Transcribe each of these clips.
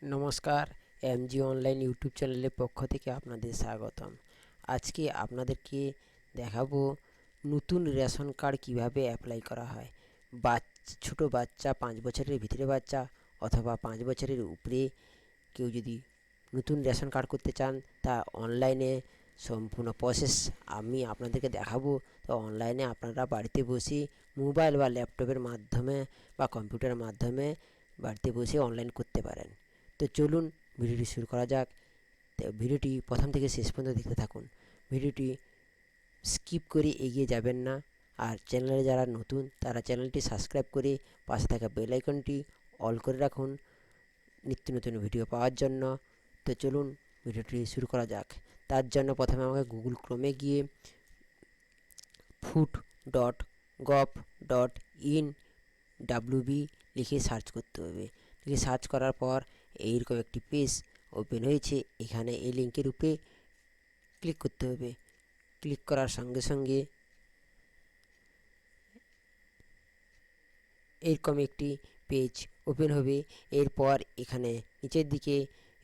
নমস্কার, MG online YouTube চ্যানেলের পক্ষ থেকে আপনাদের স্বাগতম। আজকে আপনাদেরকে দেখাবো নতুন রেশন কার্ড কিভাবে অ্যাপ্লাই করা হয়। ছোটো বাচ্চা, 5 বছরের ভিতরে বাচ্চা অথবা 5 বছরের উপরে কেউ যদি নতুন রেশন কার্ড করতে চান, তা অনলাইনে সম্পূর্ণ প্রসেস আমি আপনাদেরকে দেখাবো। তো অনলাইনে আপনারা বাড়িতে বসে মোবাইল বা ল্যাপটপের মাধ্যমে বা কম্পিউটারের মাধ্যমে বাড়িতে বসে অনলাইন করতে পারেন। তো চলুন ভিডিওটি শুরু করা যাক। তো ভিডিওটি প্রথম থেকে শেষ পর্যন্ত দেখতে থাকুন। ভিডিওটি স্কিপ করে এগিয়ে যাবেন না। আর চ্যানেলে যারা নতুন তারা চ্যানেলটি সাবস্ক্রাইব করে পাশে থাকা বেল আইকনটি অল করে রাখুন নিত্য নতুন ভিডিও পাওয়ার জন্য। তো চলুন ভিডিওটি শুরু করা যাক। তার জন্য প্রথমে আমাকে গুগল ক্রোমে গিয়ে food.gov.in WB লিখে সার্চ করতে হবে। লিখে সার্চ করার পর এইরকম একটি পেজ ওপেন হয়েছে। এখানে এই লিঙ্কের উপরে ক্লিক করতে হবে। ক্লিক করার সঙ্গে সঙ্গে এরকম একটি পেজ ওপেন হবে। এরপর এখানে নিচের দিকে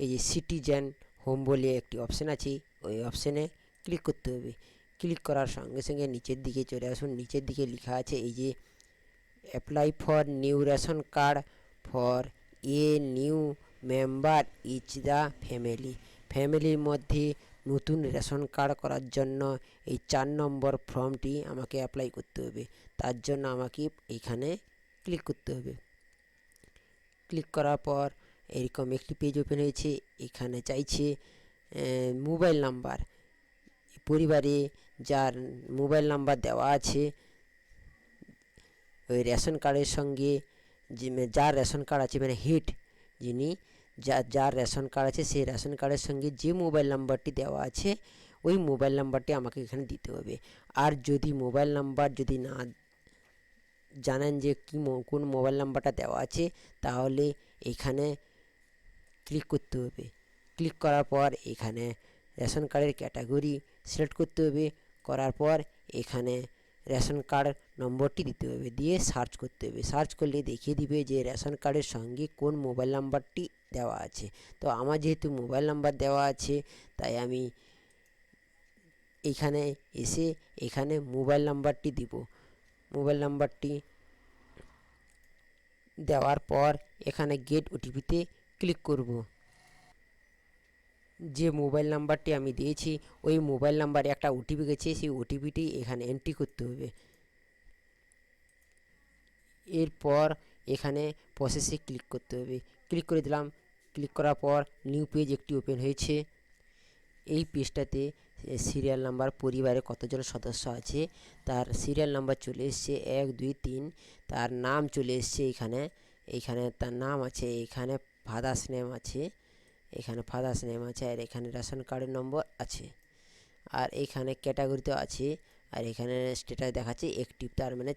এই যে সিটিজেন হোম বলে একটি অপশান আছে, ওই অপশানে ক্লিক করতে হবে। ক্লিক করার সঙ্গে সঙ্গে নিচের দিকে চলে আসুন। নিচের দিকে লেখা আছে এই যে apply for new ration card for a new member each the ফ্যামিলির মধ্যে নতুন রেশন কার্ড করার জন্য এই 4 নম্বর ফর্মটি আমাকে অ্যাপ্লাই করতে হবে। তার জন্য আমাকে এইখানে ক্লিক করতে হবে। ক্লিক করার পর এরকম একটি পেজ ওপেন হয়েছে। এখানে চাইছে মোবাইল নাম্বার। পরিবারে যার মোবাইল নাম্বার দেওয়া আছে ওই রেশন কার্ডের সঙ্গে, যার রেশন কার্ড আছে মানে হেড, যিনি যার রেশন কার্ড আছে সেই রেশন কার্ডের সঙ্গে যে মোবাইল নাম্বারটি দেওয়া আছে ওই মোবাইল নাম্বারটি আমাকে এখানে দিতে হবে। আর যদি মোবাইল নাম্বার যদি না জানেন যে কোন মোবাইল নাম্বারটা দেওয়া আছে, তাহলে এখানে ক্লিক করতে হবে। ক্লিক করার পর এখানে রেশন কার্ডের ক্যাটাগরি সিলেক্ট করতে হবে। করার পর এখানে রেশন কার্ড নম্বরটি দিতে হবে, দিয়ে সার্চ করতে হবে। সার্চ করলে দেখিয়ে দিবে যে রেশন কার্ডের সঙ্গে কোন মোবাইল নাম্বারটি দেওয়া আছে। তো আমার যেহেতু মোবাইল নাম্বার দেওয়া আছে, তাই আমি এখানে এসে এখানে মোবাইল নাম্বারটি দিব। মোবাইল নাম্বারটি দেওয়ার পর এখানে গেট ওটিপিতে ক্লিক করব। যে মোবাইল নাম্বারটি আমি দিয়েছি ওই মোবাইল নাম্বারে একটা ওটিপি গেছে, সেই ওটিপিটি এখানে এন্ট্রি করতে হবে। এরপর এখানে প্রসেসে ক্লিক করতে হবে। ক্লিক করে দিলাম। ক্লিক করার পর নিউ পেজ একটি ওপেন হয়েছে। এই পেজটাতে সিরিয়াল নাম্বার, পরিবারে কতজন সদস্য আছে তার সিরিয়াল নাম্বার চলে এসছে 1 2 3। তার নাম চলে এসছে এইখানে তার নাম আছে। এখানে ফাদার্স নেম আছে, এখানে ফাদার্স নেম আছে। আর এখানে রেশন কার্ডের নম্বর আছে। আর এখানে ক্যাটাগরিতেও আছে। আর এখানে স্ট্যাটাস দেখাচ্ছে অ্যাক্টিভ, তার মানে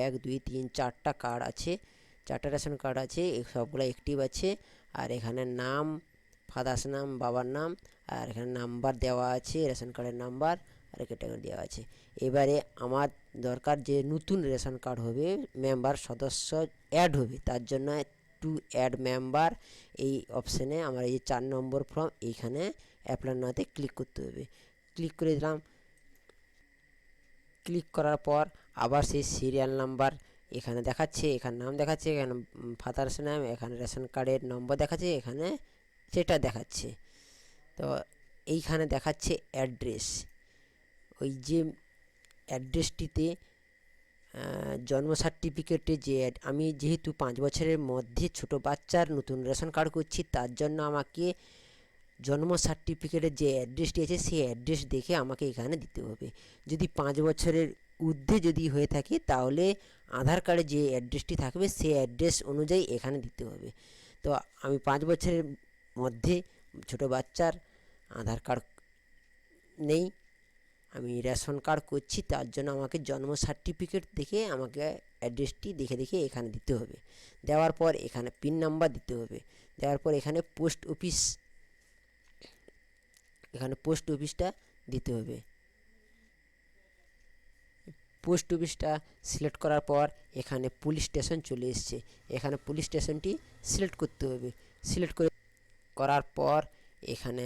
1 2 3 4টা কার্ড আছে, 4টা রেশন কার্ড আছে, সবগুলো অ্যাক্টিভ আছে। আর এখানে নাম, ফাদার্স নাম, বাবার নাম, আর এখানে নাম্বার দেওয়া আছে, রেশন কার্ডের নাম্বার আর ক্যাটাগরি দেওয়া আছে। এবারে আমার দরকার যে নতুন রেশন কার্ড হবে, মেম্বার সদস্য অ্যাড হবে, তার জন্য টু অ্যাড মেম্বার এই অপশানে আমার এই 4 নম্বর ফর্ম এইখানে অ্যাপ্লাই নাওতে ক্লিক করতে হবে। ক্লিক করে দিলাম। ক্লিক করার পর আবার সেই সিরিয়াল নাম্বার এখানে দেখাচ্ছে, এখানে নাম দেখাচ্ছে, এখানে ফাদার্স নাম, এখানে রেশন কার্ডের নম্বর দেখাচ্ছে, এখানে সেটা দেখাচ্ছে। তো এইখানে দেখাচ্ছে অ্যাড্রেস। ওই যে অ্যাড্রেসটিতে জন্ম সার্টিফিকেটে যে আমি যেহেতু 5 বছরের মধ্যে ছোট বাচ্চার নতুন রেশন কার্ড করছি, তার জন্য আমাকে জন্ম সার্টিফিকেটের যে অ্যাড্রেসটি আছে সেই অ্যাড্রেস দেখে আমাকে এখানে দিতে হবে। যদি 5 বছরের ঊর্ধ্বে যদি হয়ে থাকে, তাহলে আধার কার্ডে যে অ্যাড্রেসটি থাকবে সেই অ্যাড্রেস অনুযায়ী এখানে দিতে হবে। তো আমি 5 বছরের মধ্যে ছোট বাচ্চার আধার কার্ড নেই, আমি রেশন কার্ড করছি, তার জন্য আমাকে জন্ম সার্টিফিকেট দেখে আমাকে অ্যাড্রেসটি দেখে দেখে এখানে দিতে হবে। দেওয়ার পর এখানে পিন নাম্বার দিতে হবে। দেওয়ার পর এখানে পোস্ট অফিসটা দিতে হবে। পোস্ট অফিসটা সিলেক্ট করার পর এখানে পুলিশ স্টেশন চলে এসছে। এখানে পুলিশ স্টেশনটি সিলেক্ট করতে হবে। সিলেক্ট করে করার পর এখানে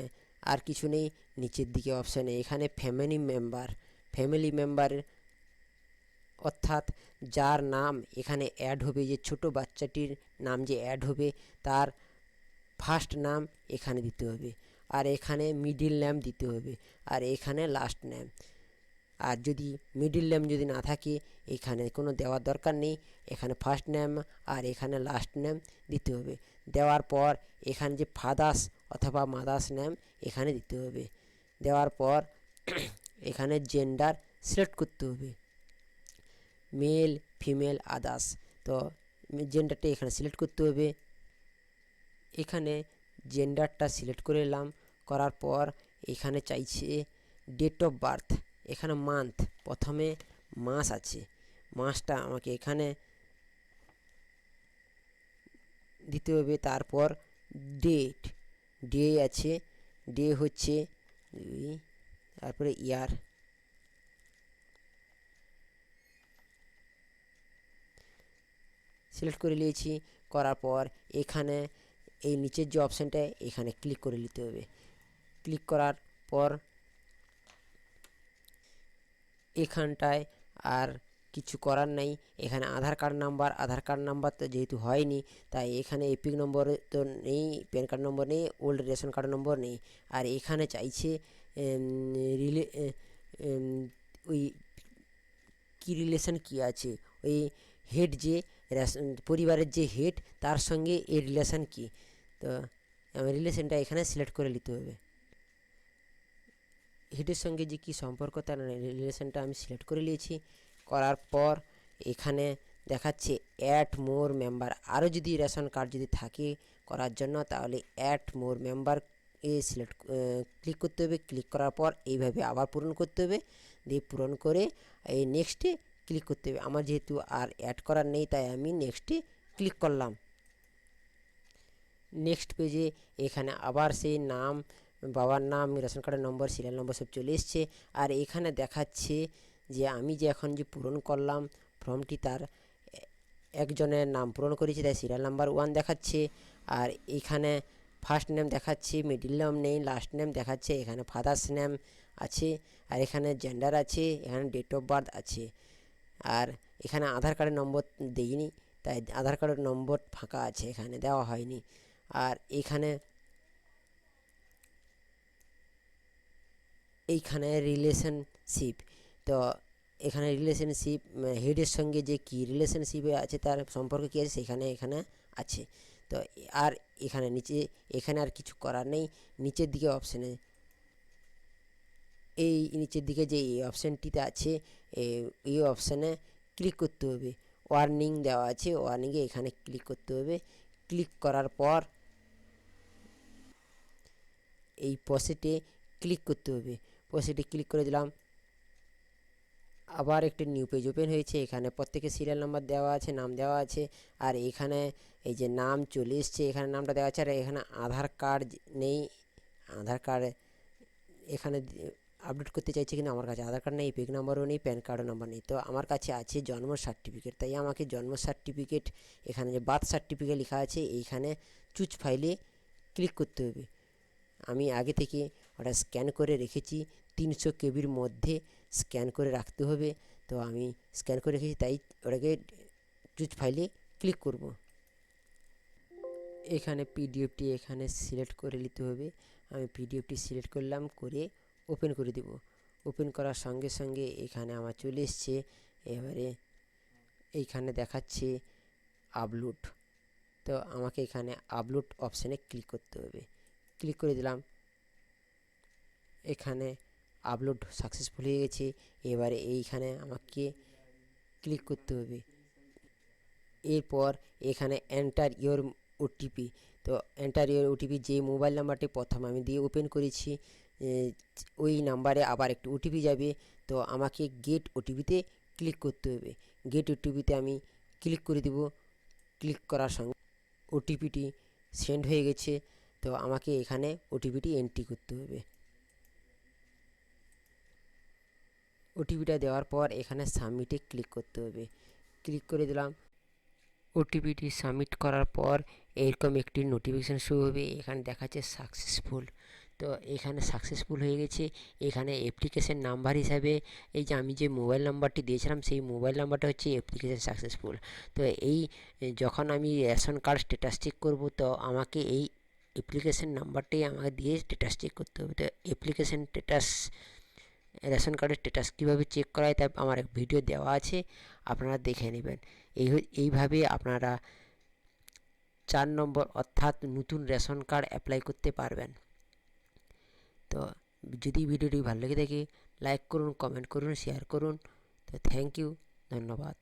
আর কিছু নেই, নিচের দিকে অপশানে এখানে ফ্যামিলি মেম্বার অর্থাৎ যার নাম এখানে অ্যাড হবে, যে ছোট বাচ্চাটির নাম যে অ্যাড হবে তার ফার্স্ট নাম এখানে দিতে হবে, আর এখানে মিডিল নেম দিতে হবে, আর এখানে লাস্ট নেম। আর যদি মিডিল নেম যদি না থাকে এখানে কোনো দেওয়ার দরকার নেই, এখানে ফার্স্ট নেম আর এখানে লাস্ট নেম দিতে হবে। দেওয়ার পর এখানে যে ফাদার্স অথবা মাদার্স নেম এখানে দিতে হবে। দেওয়ার পর এখানে জেন্ডার সিলেক্ট করতে হবে, মেল ফিমেল আদার্স। তো জেন্ডারটা এখানে সিলেক্ট করতে হবে। এখানে জেন্ডারটা সিলেক্ট করে নিলাম, করার পর এখানে চাইছে ডেট অফ বার্থ, এখানে মান্থ, প্রথমে মাস আছে, মাসটা আমাকে এখানে দিতে হবে। তারপর ডে আছে, ডে হচ্ছে 2, তারপরে ইয়ার, সিলেক্ট করে নিয়েছি। করার পর এখানে এই নিচের যে অপশানটা এখানে ক্লিক করে নিতে হবে। ক্লিক করার পর এখানটায় আর কিছু করার নাই, এখানে আধার কার্ড নাম্বার তো যেহেতু হয়নি তাই এখানে এপিক নম্বর তো নেই, প্যান কার্ড নম্বর নেই, ওল্ড রেশন কার্ড নম্বর নেই। আর এখানে চাইছে ওই কি রিলেশন কি আছে, ওই হেড যে পরিবারের যে হেড তার সঙ্গে এই রিলেশন কি, তো রিলেশনটা এখানে সিলেক্ট করে নিতে হবে। হেডের সঙ্গে যে কী সম্পর্ক তার রিলেশনটা আমি সিলেক্ট করে নিয়েছি। করার পর এখানে দেখাচ্ছে অ্যাড মোর মেম্বার, আরও যদি রেশন কার্ড যদি থাকে করার জন্য তাহলে অ্যাড মোর মেম্বার ক্লিক করতে হবে। ক্লিক করার পর এইভাবে আবার পূরণ করতে হবে, দিয়ে পূরণ করে এই নেক্সটে ক্লিক করতে হবে। আমার যেহেতু আর অ্যাড করার নেই তাই আমি নেক্সটে ক্লিক করলাম। নেক্সট পেজে এখানে আবার সেই নাম, বাবার নাম, রেশন কার্ডের নম্বর, সিরিয়াল নম্বর সব চলে এসছে। আর এখানে দেখাচ্ছে যে আমি যে এখন যে পূরণ করলাম ফর্মটি, তার একজনের নাম পূরণ করেছি তাই সিরিয়াল নাম্বার 1 দেখাচ্ছে। আর এখানে ফার্স্ট নেম দেখাচ্ছে, মিডিল নেম নেই, লাস্ট নেম দেখাচ্ছে, এখানে ফাদার্স নেম আছে, আর এখানে জেন্ডার আছে, এখানে ডেট অফ বার্থ আছে। আর এখানে আধার কার্ডের নম্বর দেইনি তাই আধার কার্ডের নম্বর ফাঁকা আছে, এখানে দেওয়া হয়নি। আর এইখানে রিলেশনশিপ, তো এখানে রিলেশনশিপ হেডের সঙ্গে যে কী রিলেশনশিপে আছে তার সম্পর্ক কী আছে এখানে আছে। তো আর এখানে এখানে আর কিছু করার নেই। নিচের দিকে অপশানে এই নিচের দিকে যে এই অপশানটিতে আছে এই অপশানে ক্লিক করতে হবে। ওয়ার্নিং দেওয়া আছে, ওয়ার্নিংয়ে এখানে ক্লিক করতে হবে। ক্লিক করার পর এই প্রসেসে ক্লিক করতে হবে। প্রসেসে ক্লিক করে দিলাম, আবার একটি নিউ পেজ ওপেন হয়েছে। এখানে প্রত্যেকের সিরিয়াল নাম্বার দেওয়া আছে, নাম দেওয়া আছে, আর এখানে এই যে নাম চলে এসছে, এখানে নামটা দেওয়া আছে। আর এখানে আধার কার্ড নেই, আধার কার্ড এখানে আপডেট করতে চাইছে কিন্তু আমার কাছে আধার কার্ড নেই, পেক নাম্বারও নেই, প্যান কার্ডও নাম্বার নেই। তো আমার কাছে আছে জন্ম সার্টিফিকেট, তাই আমাকে জন্ম সার্টিফিকেট, এখানে যে বার্থ সার্টিফিকেট লেখা আছে এইখানে চুজ ফাইলে ক্লিক করতে হবে। আমি আগে থেকে ওটা স্ক্যান করে রেখেছি, 300 কেবির মধ্যে স্ক্যান করে রাখতে হবে। তো আমি স্ক্যান করে রেখেছি তাই ওটাকে চুজ ফাইলে ক্লিক করব। এখানে পিডিএফটি এখানে সিলেক্ট করে নিতে হবে। আমি পিডিএফটি সিলেক্ট করলাম, করে ওপেন করে দেব। ওপেন করার সঙ্গে সঙ্গে এখানে আমার চলে এসছে। এবারে এইখানে দেখাচ্ছে আপলোড, তো আমাকে এখানে আপলোড অপশানে ক্লিক করতে হবে। ক্লিক করে দিলাম, এখানে আপলোড সাকসেসফুল হয়ে গেছে। এবারে এইখানে আমাকে ক্লিক করতে হবে। এরপর এখানে এন্টার ইওর ওটিপি, তো এন্টার ইওর ওটিপি যে মোবাইল নাম্বারটি প্রথম আমি দিয়ে ওপেন করেছি ওই নাম্বারে আবার একটু ওটিপি যাবে। তো আমাকে গেট ওটিপিতে ক্লিক করতে হবে। গেট ওটিপিতে আমি ক্লিক করে দেব। ক্লিক করার সঙ্গে ওটিপিটি সেন্ড হয়ে গেছে। তো আমাকে এখানে ওটিপিটি এন্ট্রি করতে হবে। ওটিপিটা দেওয়ার পর এখানে সাবমিটে ক্লিক করতে হবে। ক্লিক করে দিলাম। ওটিপিটি সাবমিট করার পর এরকম একটি নোটিফিকেশান শো হবে, এখানে দেখাচ্ছে সাকসেসফুল। তো এখানে সাকসেসফুল হয়ে গেছে। এখানে অ্যাপ্লিকেশন নাম্বার হিসাবে এই যে আমি যে মোবাইল নাম্বারটি দিয়েছিলাম সেই মোবাইল নাম্বারটা হচ্ছে অ্যাপ্লিকেশান সাকসেসফুল। তো এই যখন আমি রেশন কার্ড স্ট্যাটাস চেক করব, তো আমাকে এই অ্যাপ্লিকেশান নাম্বারটাই আমাকে দিয়ে স্ট্যাটাস চেক করতে হবে। তো অ্যাপ্লিকেশান স্ট্যাটাস, রেশন কার্ডের স্ট্যাটাস কীভাবে চেক করা হয় তা আমার এক ভিডিও দেওয়া আছে, আপনারা দেখে নেবেন। এইভাবে আপনারা 4 নম্বর অর্থাৎ নতুন রেশন কার্ড অ্যাপ্লাই করতে পারবেন। তো যদি ভিডিওটি ভালো লেগে থাকে লাইক করুন, কমেন্ট করুন, শেয়ার করুন। তো থ্যাংক ইউ, ধন্যবাদ।